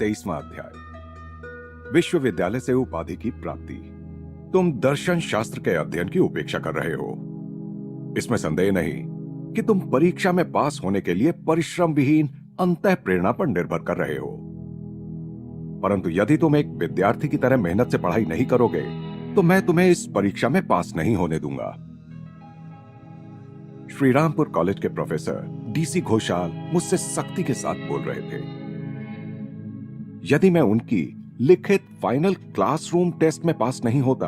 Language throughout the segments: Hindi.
23वां अध्याय। विश्वविद्यालय से उपाधि की प्राप्ति। तुम दर्शन शास्त्र के अध्ययन की उपेक्षा कर रहे हो, इसमें संदेह नहीं कि तुम परीक्षा में पास होने के लिए परिश्रम विहीन अंतः प्रेरणा पर निर्भर कर रहे हो। परंतु यदि तुम एक विद्यार्थी की तरह मेहनत से पढ़ाई नहीं करोगे तो मैं तुम्हें इस परीक्षा में पास नहीं होने दूंगा। श्रीरामपुर कॉलेज के प्रोफेसर डीसी घोषाल मुझसे सख्ती के साथ बोल रहे थे। यदि मैं उनकी लिखित फाइनल क्लासरूम टेस्ट में पास नहीं होता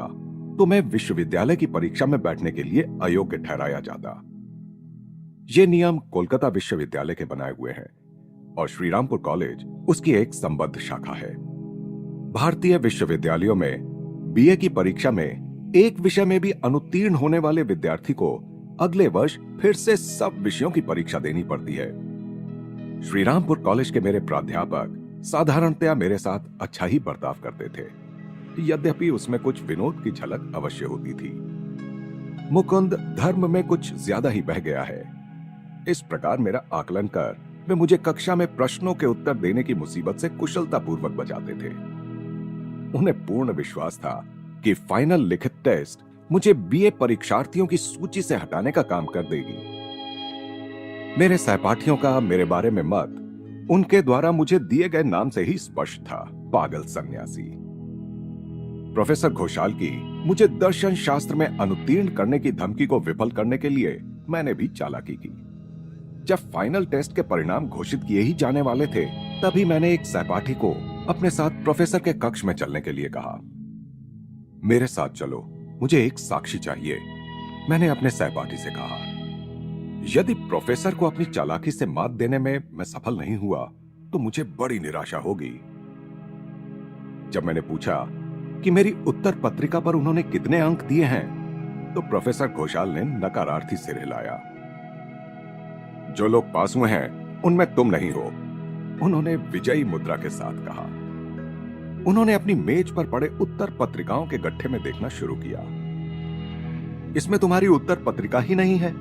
तो मैं विश्वविद्यालय की परीक्षा में बैठने के लिए अयोग्य ठहराया जाता। ये नियम कोलकाता विश्वविद्यालय के बनाए हुए हैं और श्रीरामपुर कॉलेज उसकी एक संबद्ध शाखा है। भारतीय विश्वविद्यालयों में बीए की परीक्षा में एक विषय में भी अनुत्तीर्ण होने वाले विद्यार्थी को अगले वर्ष फिर से सब विषयों की परीक्षा देनी पड़ती है। श्रीरामपुर कॉलेज के मेरे प्राध्यापक साधारणतया मेरे साथ अच्छा ही बर्ताव करते थे, यद्यपि उसमें कुछ विनोद की झलक अवश्य होती थी। मुकुंद धर्म में कुछ ज्यादा ही बह गया है, इस प्रकार मेरा आकलन कर वे मुझे कक्षा में प्रश्नों के उत्तर देने की मुसीबत से कुशलतापूर्वक बचाते थे। उन्हें पूर्ण विश्वास था कि फाइनल लिखित टेस्ट मुझे बीए परीक्षार्थियों की सूची से हटाने का काम कर देगी। मेरे सहपाठियों का मेरे बारे में मत उनके द्वारा मुझे दिए गए नाम से ही स्पष्ट था, पागल सन्यासी। प्रोफेसर घोषाल की मुझे दर्शन शास्त्र में अनुत्तीर्ण करने की धमकी को विफल करने के लिए मैंने भी चालाकी की। जब फाइनल टेस्ट के परिणाम घोषित किए ही जाने वाले थे, तभी मैंने एक सहपाठी को अपने साथ प्रोफेसर के कक्ष में चलने के लिए कहा। मेरे साथ चलो, मुझे एक साक्षी चाहिए, मैंने अपने सहपाठी से कहा। यदि प्रोफेसर को अपनी चालाकी से मात देने में मैं सफल नहीं हुआ तो मुझे बड़ी निराशा होगी। जब मैंने पूछा कि मेरी उत्तर पत्रिका पर उन्होंने कितने अंक दिए हैं, तो प्रोफेसर घोषाल ने नकारार्थी सिर हिलाया। जो लोग पास हुए हैं उनमें तुम नहीं हो, उन्होंने विजयी मुद्रा के साथ कहा। उन्होंने अपनी मेज पर पड़े उत्तर पत्रिकाओं के गट्ठे में देखना शुरू किया। इसमें तुम्हारी उत्तर पत्रिका ही नहीं है,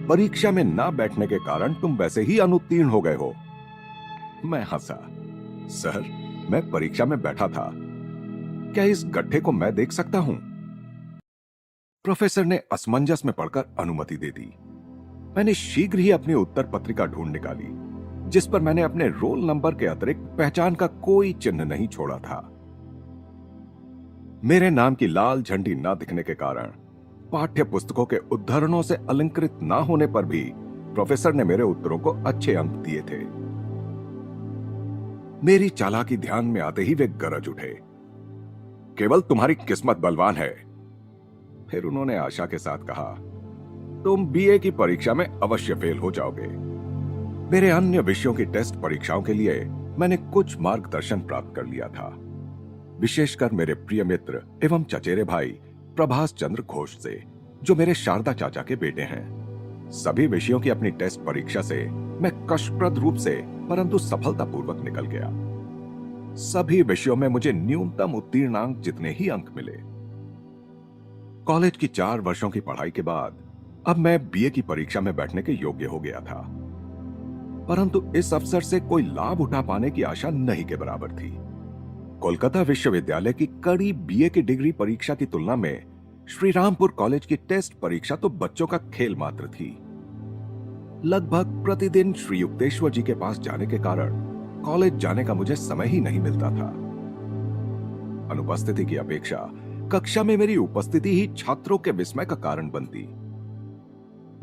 परीक्षा में ना बैठने के कारण तुम वैसे ही अनुत्तीर्ण हो गए हो। मैं हंसा। सर, मैं परीक्षा में बैठा था, क्या इस गट्ठे को मैं देख सकता हूं? प्रोफेसर ने असमंजस में पड़कर अनुमति दे दी। मैंने शीघ्र ही अपनी उत्तर पत्रिका ढूंढ निकाली, जिस पर मैंने अपने रोल नंबर के अतिरिक्त पहचान का कोई चिन्ह नहीं छोड़ा था। मेरे नाम की लाल झंडी न दिखने के कारण पाठ्य पुस्तकों के उद्धरणों से अलंकृत ना होने पर भी प्रोफेसर ने मेरे उत्तरों को अच्छे अंक दिए थे। मेरी चालाकी ध्यान में आते ही वे गरज उठे, केवल तुम्हारी किस्मत बलवान है। फिर उन्होंने आशा के साथ कहा, तुम बीए की परीक्षा में अवश्य फेल हो जाओगे। मेरे अन्य विषयों की टेस्ट परीक्षाओं के लिए मैंने कुछ मार्गदर्शन प्राप्त कर लिया था, विशेषकर मेरे प्रिय मित्र एवं चचेरे भाई प्रभास चंद्र घोष से, जो मेरे शारदा चाचा के बेटे हैं। सभी विषयों की अपनी टेस्ट परीक्षा से मैं कष्टप्रद रूप से परंतु सफलतापूर्वक निकल गया। सभी विषयों में मुझे न्यूनतम उत्तीर्णांक जितने ही अंक मिले। कॉलेज की 4 वर्षों की पढ़ाई के बाद अब मैं बीए की परीक्षा में बैठने के योग्य हो गया था, परंतु इस अवसर से कोई लाभ उठा पाने की आशा नहीं के बराबर थी। कोलकाता विश्वविद्यालय की कड़ी बीए की डिग्री परीक्षा की तुलना में श्रीरामपुर कॉलेज की टेस्ट परीक्षा तो बच्चों का खेल मात्र थी। लगभग प्रतिदिन श्री युक्तेश्वर जी के पास जाने के कारण कॉलेज जाने का मुझे समय ही नहीं मिलता था। अनुपस्थिति की अपेक्षा कक्षा में मेरी उपस्थिति ही छात्रों के विस्मय का कारण बनती।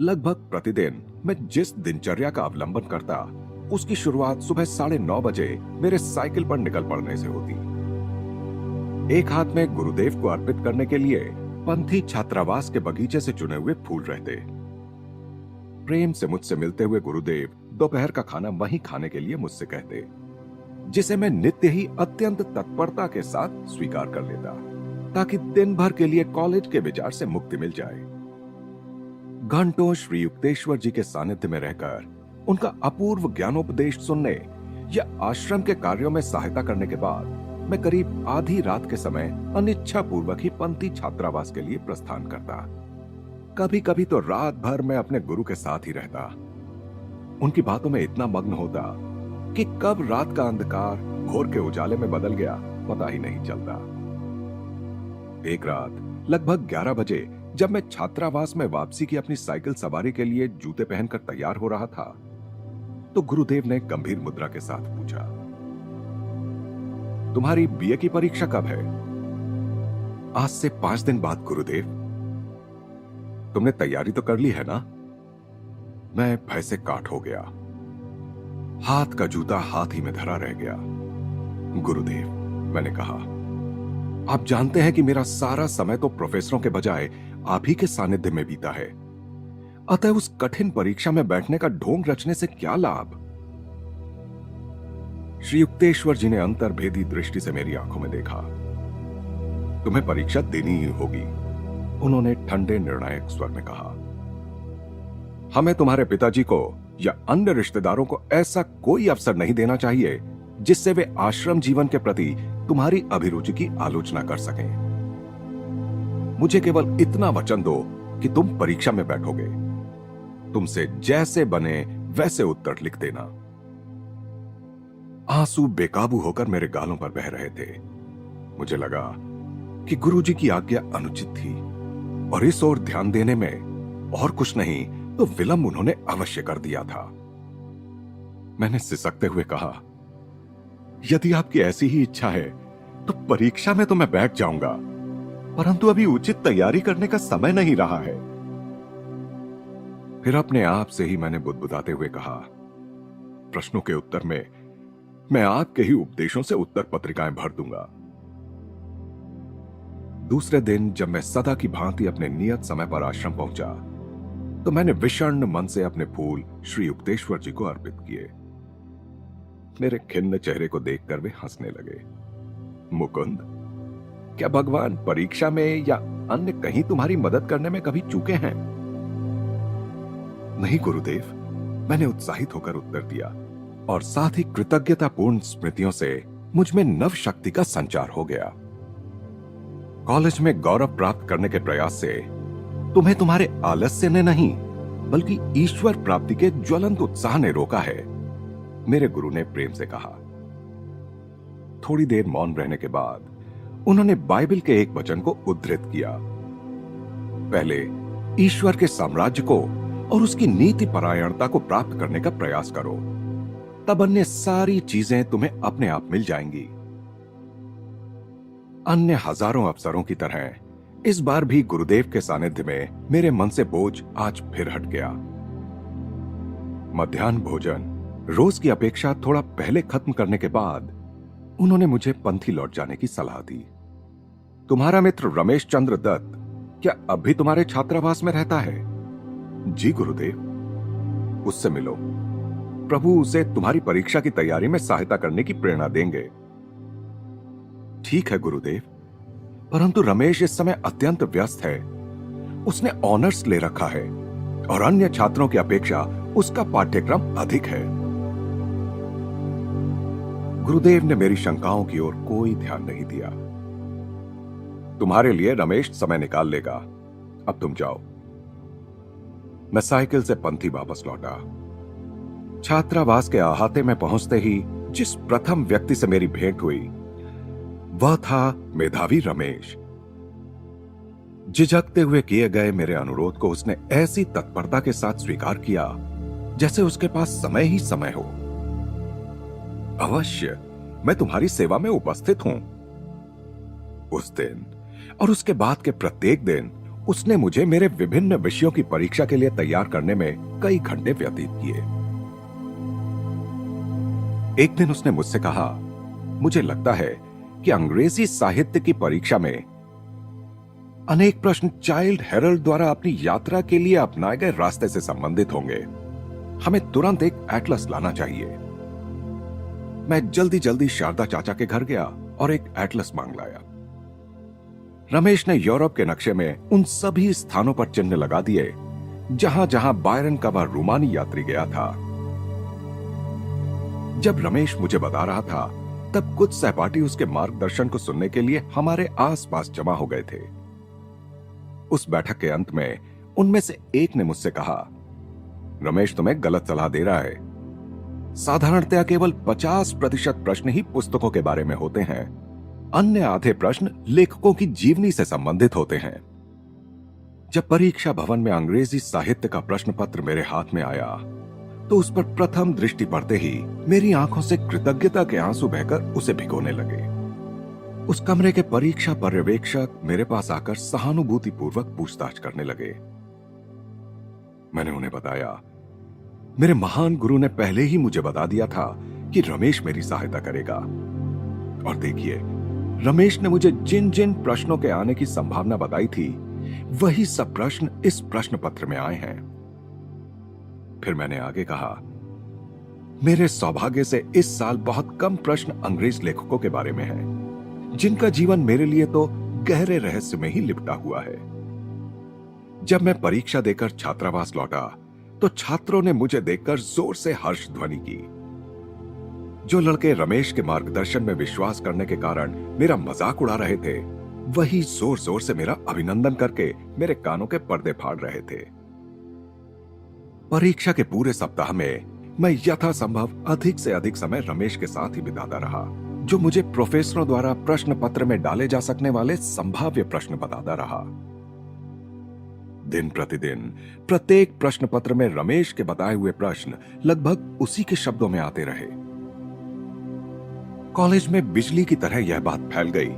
लगभग प्रतिदिन मैं जिस दिनचर्या का अवलंबन करता, उसकी शुरुआत सुबह 9:30 बजे मेरे साइकिल पर निकल पड़ने से होती। एक हाथ में गुरुदेव को अर्पित करने के लिए पंथी छात्रावास के बगीचे से चुने हुए फूल रहते। प्रेम से मुझसे मिलते हुए गुरुदेव दोपहर का खाना वहीं खाने के लिए मुझसे कहते, जिसे मैं नित्य ही अत्यंत तत्परता के साथ स्वीकार कर लेता, ताकि दिन भर के लिए कॉलेज के विचार से मुक्ति मिल जाए। घंटों श्री युक्तेश्वर जी के सानिध्य में रहकर उनका अपूर्व ज्ञानोपदेश सुनने या आश्रम के कार्यों में सहायता करने के बाद मैं करीब आधी रात के समय अनिच्छा पूर्वक ही पंथी छात्रावास के लिए प्रस्थान करता। कभी कभी तो रात भर मैं अपने गुरु के साथ ही रहता, उनकी बातों में इतना मग्न होता कि कब रात का अंधकार भोर के उजाले में बदल गया पता ही नहीं चलता। एक रात लगभग 11 बजे जब मैं छात्रावास में वापसी की अपनी साइकिल सवारी के लिए जूते पहनकर तैयार हो रहा था, तो गुरुदेव ने गंभीर मुद्रा के साथ पूछा, तुम्हारी बीए की परीक्षा कब है? आज से 5 दिन बाद गुरुदेव। तुमने तैयारी तो कर ली है ना? मैं भय से काठ हो गया। हाथ का जूता हाथ ही में धरा रह गया। गुरुदेव, मैंने कहा, आप जानते हैं कि मेरा सारा समय तो प्रोफेसरों के बजाय आप ही के सानिध्य में बीता है। अतः उस कठिन परीक्षा में बैठने का ढोंग रचने से क्या लाभ? श्री युक्तेश्वर जी ने अंतर्भेदी दृष्टि से मेरी आंखों में देखा। तुम्हें परीक्षा देनी ही होगी, उन्होंने ठंडे निर्णायक स्वर में कहा। हमें तुम्हारे पिताजी को या अन्य रिश्तेदारों को ऐसा कोई अवसर नहीं देना चाहिए जिससे वे आश्रम जीवन के प्रति तुम्हारी अभिरुचि की आलोचना कर सकें। मुझे केवल इतना वचन दो कि तुम परीक्षा में बैठोगे। तुमसे जैसे बने वैसे उत्तर लिख देना। आंसू बेकाबू होकर मेरे गालों पर बह रहे थे। मुझे लगा कि गुरुजी की आज्ञा अनुचित थी और इस ओर ध्यान देने में और कुछ नहीं तो विलंब उन्होंने अवश्य कर दिया था। मैंने सिसकते हुए कहा, यदि आपकी ऐसी ही इच्छा है तो परीक्षा में तो मैं बैठ जाऊंगा, परंतु अभी उचित तैयारी करने का समय नहीं रहा है। फिर अपने आप से ही मैंने बुदबुदाते हुए कहा, प्रश्नों के उत्तर में मैं आपके ही उपदेशों से उत्तर पत्रिकाएं भर दूंगा। दूसरे दिन जब मैं सदा की भांति अपने नियत समय पर आश्रम पहुंचा, तो मैंने विषण्ण मन से अपने फूल श्री युक्तेश्वर जी को अर्पित किए। मेरे खिन्न चेहरे को देखकर वे हंसने लगे। मुकुंद, क्या भगवान परीक्षा में या अन्य कहीं तुम्हारी मदद करने में कभी चूके हैं? नहीं गुरुदेव, मैंने उत्साहित होकर उत्तर दिया और साथ ही कृतज्ञतापूर्ण स्मृतियों से मुझ में नव शक्ति का संचार हो गया। कॉलेज में गौरव प्राप्त करने के प्रयास से तुम्हें तुम्हारे आलस्य ने नहीं बल्कि ईश्वर प्राप्ति के ज्वलंत उत्साह ने रोका है, मेरे गुरु ने प्रेम से कहा। थोड़ी देर मौन रहने के बाद उन्होंने बाइबल के एक वचन को उद्धृत किया, पहले ईश्वर के साम्राज्य को और उसकी नीति परायणता को प्राप्त करने का प्रयास करो, तब अन्य सारी चीजें तुम्हें अपने आप मिल जाएंगी। अन्य हजारों अवसरों की तरह इस बार भी गुरुदेव के सानिध्य में मेरे मन से बोझ आज फिर हट गया। मध्याह्न भोजन रोज की अपेक्षा थोड़ा पहले खत्म करने के बाद उन्होंने मुझे पंथी लौट जाने की सलाह दी। तुम्हारा मित्र रमेश चंद्र दत्त क्या अब भी तुम्हारे छात्रावास में रहता है? जी गुरुदेव। उससे मिलो, प्रभु उसे तुम्हारी परीक्षा की तैयारी में सहायता करने की प्रेरणा देंगे। ठीक है गुरुदेव, परंतु रमेश इस समय अत्यंत व्यस्त है। उसने ऑनर्स ले रखा है और अन्य छात्रों की अपेक्षा उसका पाठ्यक्रम अधिक है। गुरुदेव ने मेरी शंकाओं की ओर कोई ध्यान नहीं दिया। तुम्हारे लिए रमेश समय निकाल लेगा, अब तुम जाओ। मैं साइकिल से पंथी वापस लौटा। छात्रावास के अहाते में पहुंचते ही जिस प्रथम व्यक्ति से मेरी भेंट हुई वह था मेधावी रमेश। झिझकते हुए किए गए मेरे अनुरोध को उसने ऐसी तत्परता के साथ स्वीकार किया जैसे उसके पास समय ही समय हो। अवश्य, मैं तुम्हारी सेवा में उपस्थित हूं। उस दिन और उसके बाद के प्रत्येक दिन उसने मुझे मेरे विभिन्न विषयों की परीक्षा के लिए तैयार करने में कई घंटे व्यतीत किए। एक दिन उसने मुझसे कहा, मुझे लगता है कि अंग्रेजी साहित्य की परीक्षा में अनेक प्रश्न चाइल्ड हेरल्ड द्वारा अपनी यात्रा के लिए अपनाए गए रास्ते से संबंधित होंगे। हमें तुरंत एक एटलस लाना चाहिए। मैं जल्दी जल्दी शारदा चाचा के घर गया और एक एटलस मांग लाया। रमेश ने यूरोप के नक्शे में उन सभी स्थानों पर चिन्ह लगा दिए जहां जहां बायरन का वह रूमानी यात्री गया था। जब रमेश मुझे बता रहा था तब कुछ सहपाठी उसके मार्गदर्शन को सुनने के लिए हमारे आसपास जमा हो गए थे। उस बैठक के अंत में उनमें से एक ने मुझसे कहा, रमेश तुम्हें गलत सलाह दे रहा है। साधारणतया केवल 50% प्रश्न ही पुस्तकों के बारे में होते हैं। अन्य आधे प्रश्न लेखकों की जीवनी से संबंधित होते हैं। जब परीक्षा भवन में अंग्रेजी साहित्य का प्रश्न पत्र मेरे हाथ में आया तो उस पर प्रथम दृष्टि पड़ते ही मेरी आंखों से कृतज्ञता के आंसू बहकर उसे भिगोने लगे। उस कमरे के परीक्षा पर्यवेक्षक मेरे पास आकर सहानुभूति पूर्वक पूछताछ करने लगे। मैंने उन्हें बताया, मेरे महान गुरु ने पहले ही मुझे बता दिया था कि रमेश मेरी सहायता करेगा। और देखिए, रमेश ने मुझे जिन जिन प्रश्नों के आने की संभावना बताई थी, वही सब प्रश्न इस प्रश्न पत्र में आए हैं। फिर मैंने आगे कहा, मेरे सौभाग्य से इस साल बहुत कम प्रश्न अंग्रेज लेखकों के बारे में हैं, जिनका जीवन मेरे लिए तो गहरे रहस्य में ही लिपटा हुआ है। जब मैं परीक्षा देकर छात्रावास लौटा तो छात्रों ने मुझे देखकर जोर से हर्ष ध्वनि की। जो लड़के रमेश के मार्गदर्शन में विश्वास करने के कारण मेरा मजाक उड़ा रहे थे, वही जोर जोर से मेरा अभिनंदन करके मेरे कानों के पर्दे फाड़ रहे थे। परीक्षा के पूरे सप्ताह में मैं यथासंभव अधिक से अधिक समय रमेश के साथ ही बिताता रहा, जो मुझे प्रोफेसरों द्वारा प्रश्न पत्र में डाले जा सकने वाले संभाव्य प्रश्न बताता रहा। दिन प्रतिदिन प्रत्येक प्रश्न पत्र में रमेश के बताए हुए प्रश्न लगभग उसी के शब्दों में आते रहे। कॉलेज में बिजली की तरह यह बात फैल गई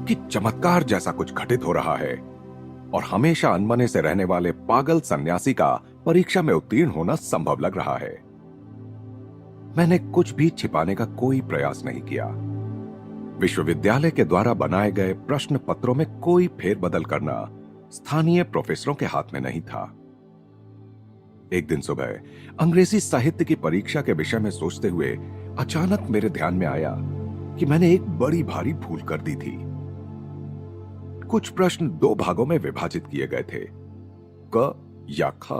कि चमत्कार जैसा कुछ घटित हो रहा है और हमेशा अनमने से रहने वाले पागल सन्यासी का परीक्षा में उत्तीर्ण होना संभव लग रहा है। मैंने कुछ भी छिपाने का कोई प्रयास नहीं किया। विश्वविद्यालय के द्वारा बनाए गए प्रश्न पत्रों में कोई फेरबदल करना स्थानीय प्रोफेसरों के हाथ में नहीं था। एक दिन सुबह अंग्रेजी साहित्य की परीक्षा के विषय में सोचते हुए अचानक मेरे ध्यान में आया कि मैंने एक बड़ी भारी भूल कर दी थी। कुछ प्रश्न दो भागों में विभाजित किए गए थे, क या ख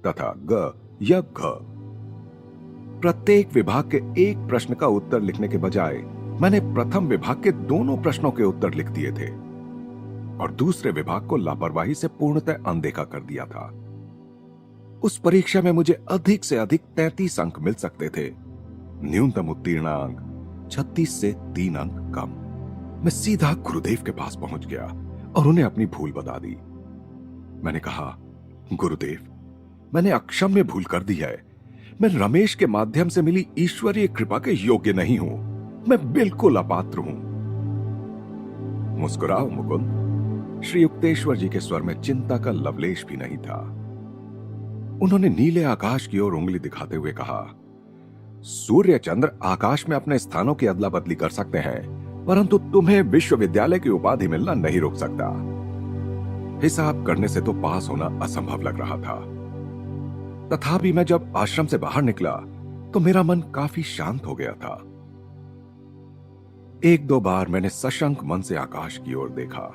तथा ग या घ। प्रत्येक विभाग के एक प्रश्न का उत्तर लिखने के बजाय मैंने प्रथम विभाग के दोनों प्रश्नों के उत्तर लिख दिए थे और दूसरे विभाग को लापरवाही से पूर्णतः अनदेखा कर दिया था। उस परीक्षा में मुझे अधिक से अधिक 33 अंक मिल सकते थे। न्यूनतम उत्तीर्णांक 36 से 3 अंक कम। मैं सीधा गुरुदेव के पास पहुंच गया और उन्हें अपनी भूल बता दी। मैंने कहा, गुरुदेव, मैंने अक्षम्य भूल कर दी है। मैं रमेश के माध्यम से मिली ईश्वरीय कृपा के योग्य नहीं हूं। मैं बिल्कुल अपात्र हूं। मुस्कुराओ मुकुंद। श्री युक्तेश्वर जी के स्वर में चिंता का लवलेश भी नहीं था। उन्होंने नीले आकाश की ओर उंगली दिखाते हुए कहा, सूर्य चंद्र आकाश में अपने स्थानों की अदला बदली कर सकते हैं, परंतु तुम्हें विश्वविद्यालय की उपाधि मिलना नहीं रोक सकता। हिसाब करने से तो पास होना असंभव लग रहा था। तथापि मैं जब आश्रम से बाहर निकला तो मेरा मन काफी शांत हो गया था। एक दो बार मैंने सशंक मन से आकाश की ओर देखा।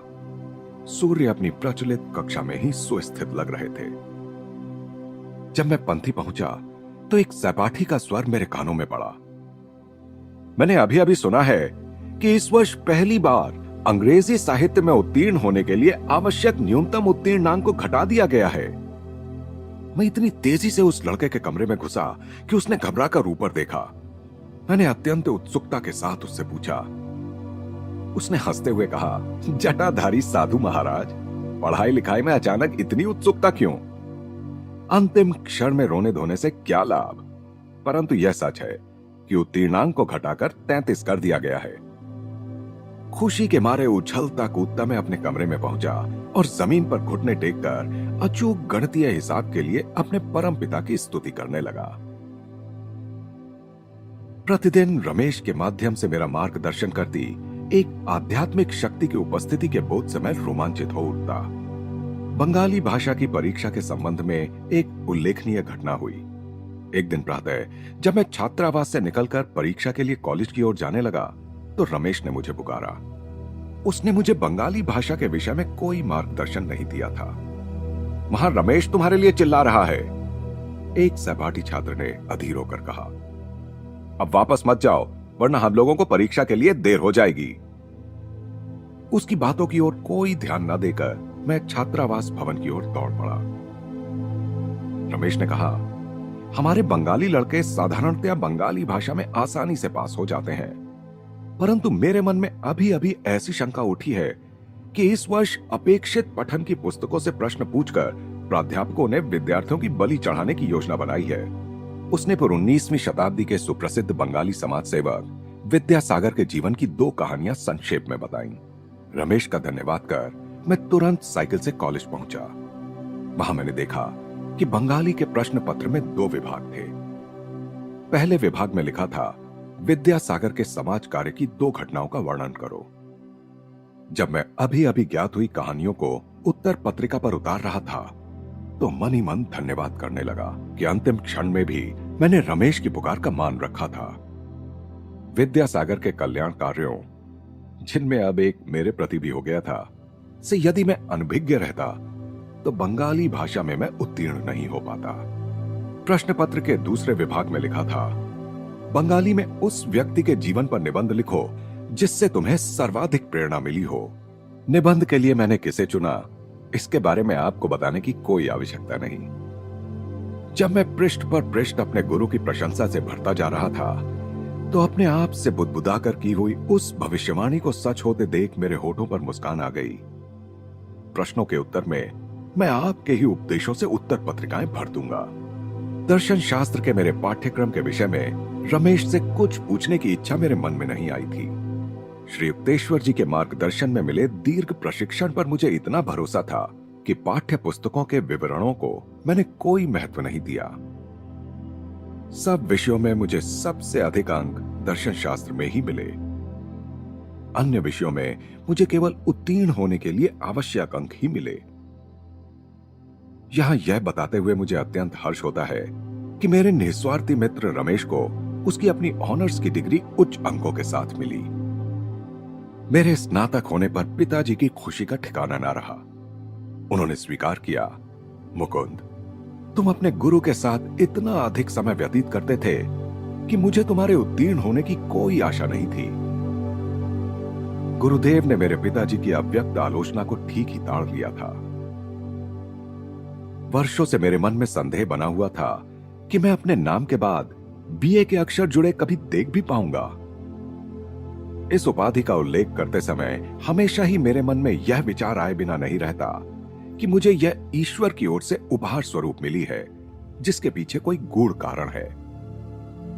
सूर्य अपनी प्रचलित कक्षा में ही सुस्थित लग रहे थे। जब मैं पंथी पहुंचा तो एक सहपाठी का स्वर मेरे कानों में पड़ा। मैंने अभी अभी सुना है कि इस वर्ष पहली बार अंग्रेजी साहित्य में उत्तीर्ण होने के लिए आवश्यक न्यूनतम उत्तीर्णांक को घटा दिया गया है। मैं इतनी तेजी से उस लड़के के कमरे में घुसा कि उसने घबराकर ऊपर देखा। मैंने अत्यंत उत्सुकता के साथ उससे पूछा। उसने हंसते हुए कहा, जटाधारी साधु महाराज, पढ़ाई लिखाई में अचानक इतनी उत्सुकता क्यों? अंतिम क्षण में रोने धोने से क्या लाभ? परंतु यह सच है कि उत्तीर्णांक को घटाकर 33 कर दिया गया है। खुशी के मारे उछलता कूदता मैं अपने कमरे में पहुंचा और जमीन पर घुटने टेककर अचूक गणितीय हिसाब के लिए अपने परम पिता की स्तुति करने लगा। प्रतिदिन रमेश के माध्यम से मेरा मार्गदर्शन करती एक आध्यात्मिक शक्ति की उपस्थिति के बोध से मैं रोमांचित हो उठता। बंगाली भाषा की परीक्षा के संबंध में एक उल्लेखनीय घटना हुई। एक दिन प्रातः जब मैं छात्रावास से निकलकर परीक्षा के लिए कॉलेज की ओर जाने लगा तो रमेश ने मुझे पुकारा। उसने मुझे बंगाली भाषा के विषय में कोई मार्गदर्शन नहीं दिया था। वहां रमेश तुम्हारे लिए चिल्ला रहा है, एक सहपाठी छात्र ने अधीर होकर कहा। अब वापस मत जाओ, वरना हम लोगों को परीक्षा के लिए देर हो जाएगी। उसकी बातों की ओर कोई ध्यान न देकर मैं छात्रावास भवन की ओर दौड़ पड़ा। रमेश ने कहा, हमारे बंगाली लड़के साधारणतया बंगाली भाषा में आसानी से पास हो जाते हैं, परंतु मेरे मन में अभी अभी ऐसी शंका उठी है कि इस वर्ष अपेक्षित पठन की पुस्तकों से प्रश्न पूछकर प्राध्यापकों ने विद्यार्थियों की बलि चढ़ाने की योजना बनाई है। उसने पर 19वीं शताब्दी के सुप्रसिद्ध बंगाली समाज सेवक विद्यासागर के जीवन की 2 कहानियां संक्षेप में बताई। रमेश का धन्यवाद कर मैं तुरंत साइकिल से कॉलेज पहुंचा। वहां मैंने देखा कि बंगाली के प्रश्न पत्र में 2 विभाग थे। पहले विभाग में लिखा था, विद्यासागर के समाज कार्य की 2 घटनाओं का वर्णन करो। जब मैं अभी अभी ज्ञात हुई कहानियों को उत्तर पत्रिका पर उतार रहा था, तो मन ही मन धन्यवाद करने लगा कि अंतिम क्षण में भी मैंने रमेश की पुकार का मान रखा था। विद्यासागर के कल्याण कार्यों, जिनमें अब एक मेरे प्रति भी हो गया था, से यदि मैं अनभिज्ञ रहता तो बंगाली भाषा में मैं उत्तीर्ण नहीं हो पाता। प्रश्न पत्र के दूसरे विभाग में लिखा था, बंगाली में उस व्यक्ति के जीवन पर निबंध लिखो जिससे तुम्हें सर्वाधिक प्रेरणा मिली हो। निबंध के लिए मैंने किसे चुना, इसके बारे में आपको बताने की कोई आवश्यकता नहीं। जब मैं पृष्ठ पर पृष्ठ अपने गुरु की प्रशंसा से भरता जा रहा था, तो अपने आप से बुदबुदाकर की हुई उस भविष्यवाणी को सच होते देख मेरे होठों पर मुस्कान आ गई। प्रश्नों के उत्तर में मैं आपके ही उपदेशों से उत्तर पत्रिकाएं भर दूंगा। दर्शन शास्त्र के मेरे पाठ्यक्रम के विषय में रमेश से कुछ पूछने की इच्छा मेरे मन में नहीं आई थी। श्री युक्तेश्वर जी के मार्गदर्शन में मिले दीर्घ प्रशिक्षण पर मुझे इतना भरोसा था कि पाठ्य पुस्तकों के विवरणों को मैंने कोई महत्व नहीं दिया। सब विषयों में मुझे सबसे अधिक अंक दर्शन शास्त्र में ही मिले। अन्य विषयों में मुझे केवल उत्तीर्ण होने के लिए आवश्यक अंक ही मिले। यहां यह बताते हुए मुझे अत्यंत हर्ष होता है कि मेरे निस्वार्थी मित्र रमेश को उसकी अपनी ऑनर्स की डिग्री उच्च अंकों के साथ मिली। मेरे स्नातक होने पर पिताजी की खुशी का ठिकाना ना रहा। उन्होंने स्वीकार किया, मुकुंद, तुम अपने गुरु के साथ इतना अधिक समय व्यतीत करते थे कि मुझे तुम्हारे उत्तीर्ण होने की कोई आशा नहीं थी। गुरुदेव ने मेरे पिताजी की अव्यक्त आलोचना को ठीक ही ताड़ लिया था। वर्षों से मेरे मन में संदेह बना हुआ था कि मैं अपने नाम के बाद बीए के अक्षर जुड़े कभी देख भी पाऊंगा। इस उपाधि का उल्लेख करते समय हमेशा ही मेरे मन में यह विचार आए बिना नहीं रहता कि मुझे यह ईश्वर की ओर से उपहार स्वरूप मिली है, जिसके पीछे कोई गूढ़ कारण है।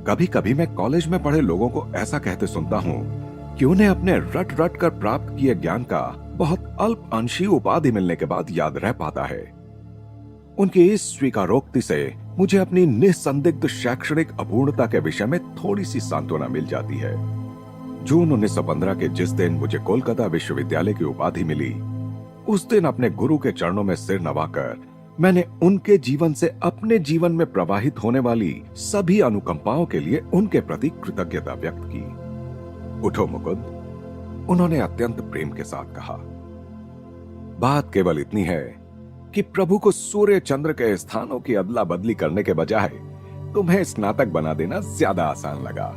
कभी कभी मैं कॉलेज में पढ़े लोगों को ऐसा कहते सुनता हूं कि उन्हें अपने रट रट कर प्राप्त किए ज्ञान का बहुत अल्प अंशी उपाधि मिलने के बाद याद रह पाता है। उनकी इस स्वीकारोक्ति से मुझे अपनी निसंदिग्ध शैक्षणिक अपूर्णता के विषय में थोड़ी सी सांत्वना मिल जाती है। जून 1915 के जिस दिन मुझे कोलकाता विश्वविद्यालय की उपाधि मिली, उस दिन अपने गुरु के चरणों में सिर नवाकर मैंने उनके जीवन से अपने जीवन में प्रवाहित होने वाली सभी अनुकंपाओं के लिए उनके प्रति कृतज्ञता व्यक्त की। उठो मुकुंद, उन्होंने अत्यंत प्रेम के साथ कहा। बात केवल इतनी है कि प्रभु को सूर्य चंद्र के स्थानों की अदला बदली करने के बजाय तुम्हें स्नातक बना देना ज्यादा आसान लगा।